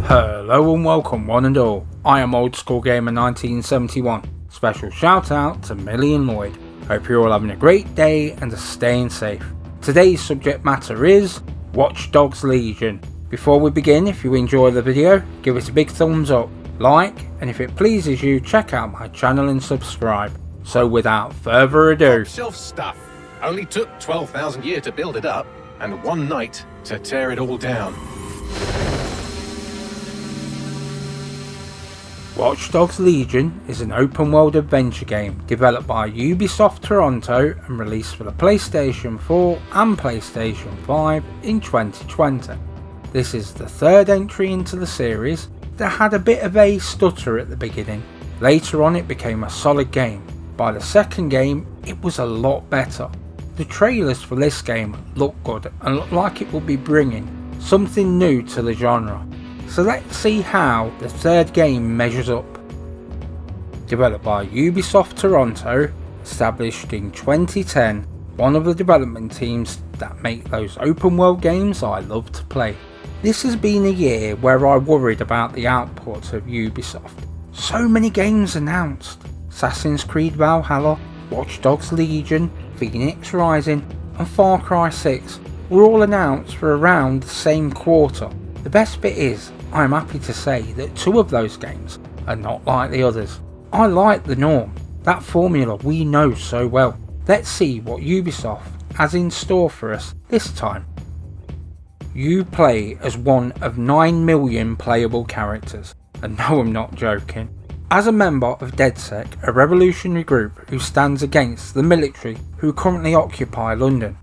Hello and welcome one and all, I am Old School Gamer 1971. Special shout out to Millie and Lloyd. Hope you're all having a great day and are staying safe. Today's subject matter is Watch Dogs Legion. Before we begin, if you enjoy the video, give it a big thumbs up, like, and if it pleases you, check out my channel and subscribe. So without further ado, shelf stuff. Only took 12,000 years to build it up, and one night to tear it all down. Watch Dogs Legion is an open world adventure game developed by Ubisoft Toronto and released for the PlayStation 4 and PlayStation 5 in 2020. This is the third entry into the series that had a bit of a stutter at the beginning. Later on it became a solid game. By the second game it was a lot better. The trailers for this game look good and look like it will be bringing something new to the genre. So let's see how the third game measures up. Developed by Ubisoft Toronto, established in 2010, one of the development teams that make those open world games I love to play. This has been a year where I worried about the output of Ubisoft. So many games announced: Assassin's Creed Valhalla, Watch Dogs Legion, Phoenix Rising and Far Cry 6 were all announced for around the same quarter. The best bit is, I am happy to say that two of those games are not like the others. I like the norm, that formula we know so well. Let's see what Ubisoft has in store for us this time. You play as one of 9 million playable characters, and no, I'm not joking. As a member of DedSec, a revolutionary group who stands against the military who currently occupy London.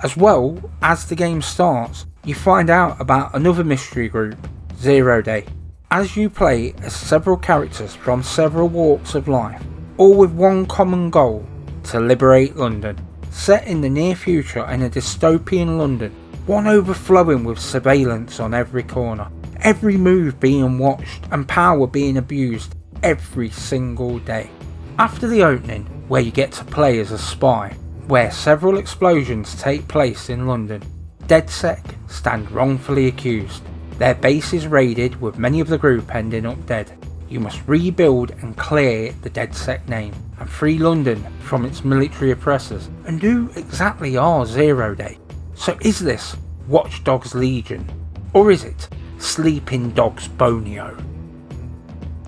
As well as the game starts, you find out about another mystery group, Zero Day, as you play as several characters from several walks of life, all with one common goal: to liberate London. Set in the near future in a dystopian London, one overflowing with surveillance on every corner, every move being watched and power being abused every single day. After the opening, where you get to play as a spy, where several explosions take place in London, DedSec stand wrongfully accused. Their base is raided with many of the group ending up dead. You must rebuild and clear the DedSec name and free London from its military oppressors. And who exactly are Zero Day? So is this Watch Dogs Legion? Or is it Sleeping Dogs Bonio?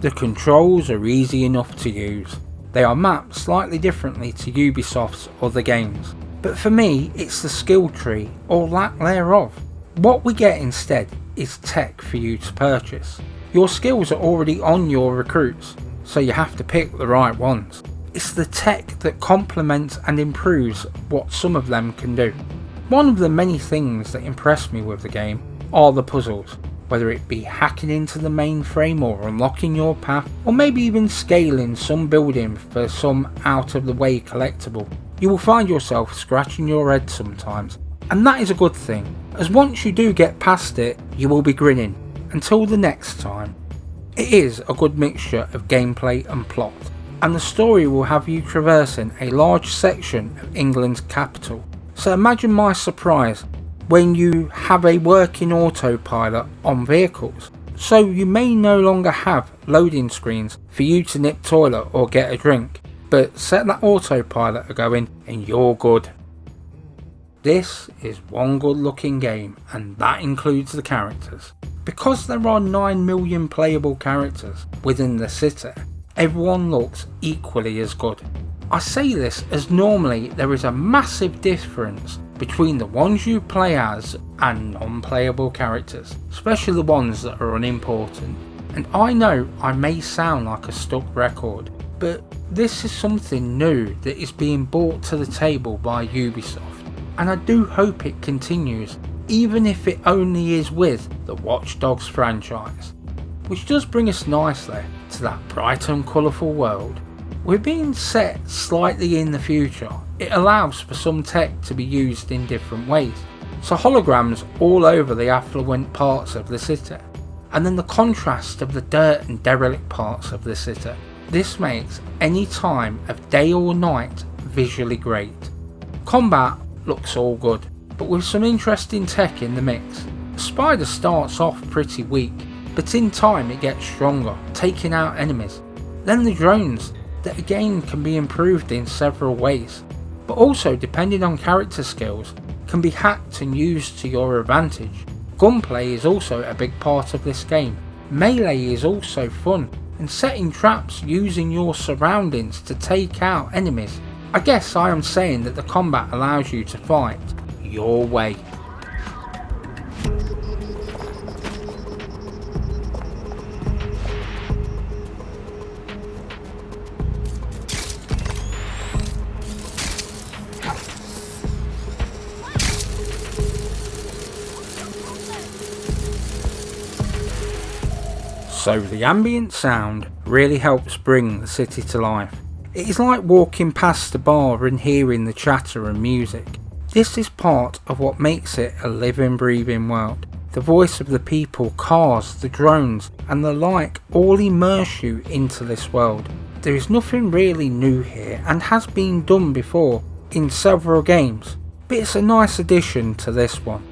The controls are easy enough to use. They are mapped slightly differently to Ubisoft's other games. But for me, it's the skill tree, or lack thereof. What we get instead is tech for you to purchase. Your skills are already on your recruits, so you have to pick the right ones. It's the tech that complements and improves what some of them can do. One of the many things that impress me with the game are the puzzles, whether it be hacking into the mainframe or unlocking your path, or maybe even scaling some building for some out of the way collectible. You will find yourself scratching your head sometimes, and that is a good thing, as once you do get past it, you will be grinning. Until the next time. It is a good mixture of gameplay and plot, and the story will have you traversing a large section of England's capital. So imagine my surprise when you have a working autopilot on vehicles, so you may no longer have loading screens for you to nip toilet or get a drink, but set that autopilot going and you're good. This is one good looking game, and that includes the characters. Because there are 9 million playable characters within the city, everyone looks equally as good. I say this as normally there is a massive difference between the ones you play as and non-playable characters, especially the ones that are unimportant. And I know I may sound like a stuck record, but this is something new that is being brought to the table by Ubisoft, and I do hope it continues, even if it only is with the Watch Dogs franchise. Which does bring us nicely to that bright and colourful world. We're being set slightly in the future. It allows for some tech to be used in different ways. So holograms all over the affluent parts of the city, and then the contrast of the dirt and derelict parts of the city. This makes any time of day or night visually great. Combat looks all good, but with some interesting tech in the mix. The spider starts off pretty weak, but in time it gets stronger, taking out enemies. Then the drones, that again can be improved in several ways, but also depending on character skills, can be hacked and used to your advantage. Gunplay is also a big part of this game. Melee is also fun, and setting traps using your surroundings to take out enemies. I guess I am saying that the combat allows you to fight your way. So the ambient sound really helps bring the city to life. It is like walking past a bar and hearing the chatter and music. This is part of what makes it a living, breathing world. The voice of the people, cars, the drones and the like all immerse you into this world. There is nothing really new here and has been done before in several games, but it's a nice addition to this one.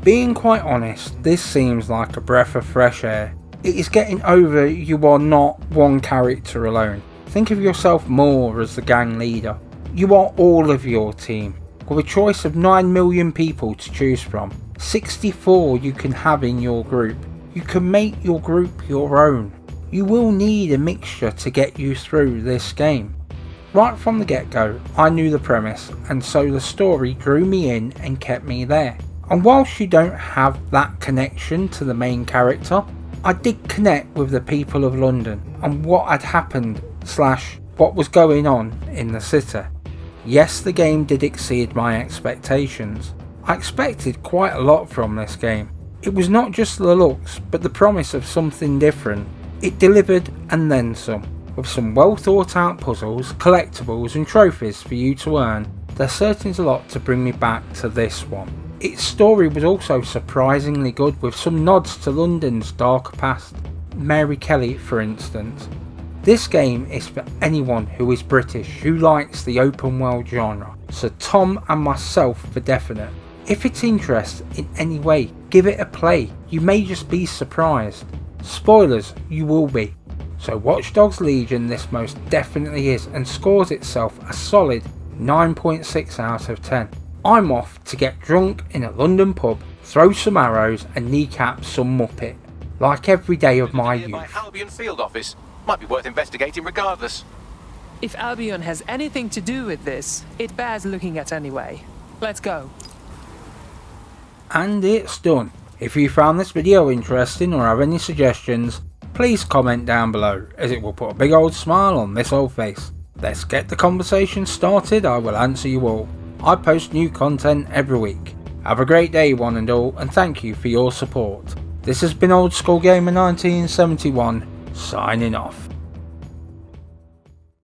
Being quite honest, this seems like a breath of fresh air. It is getting over you are not one character alone. Think of yourself more as the gang leader. You are all of your team, with a choice of 9 million people to choose from. 64 you can have in your group. You can make your group your own. You will need a mixture to get you through this game. Right from the get-go, I knew the premise, and so the story drew me in and kept me there. And whilst you don't have that connection to the main character, I did connect with the people of London and what had happened / what was going on in the city. Yes, the game did exceed my expectations. I expected quite a lot from this game. It was not just the looks, but the promise of something different. It delivered and then some, with some well thought out puzzles, collectibles and trophies for you to earn. There certainly is a lot to bring me back to this one. Its story was also surprisingly good, with some nods to London's darker past, Mary Kelly for instance. This game is for anyone who is British, who likes the open world genre, so Tom and myself for definite. If it interests in any way, give it a play, you may just be surprised. Spoilers, you will be. So Watch Dogs Legion this most definitely is, and scores itself a solid 9.6 out of 10. I'm off to get drunk in a London pub, throw some arrows and kneecap some muppet, like every day of my youth. Albion field office. Might be worth investigating regardless. If Albion has anything to do with this, it bears looking at anyway. Let's go. And it's done. If you found this video interesting or have any suggestions, please comment down below, as it will put a big old smile on this old face. Let's get the conversation started. I will answer you all. I post new content every week. Have a great day one and all, and thank you for your support. This has been Old School Gamer 1971, signing off.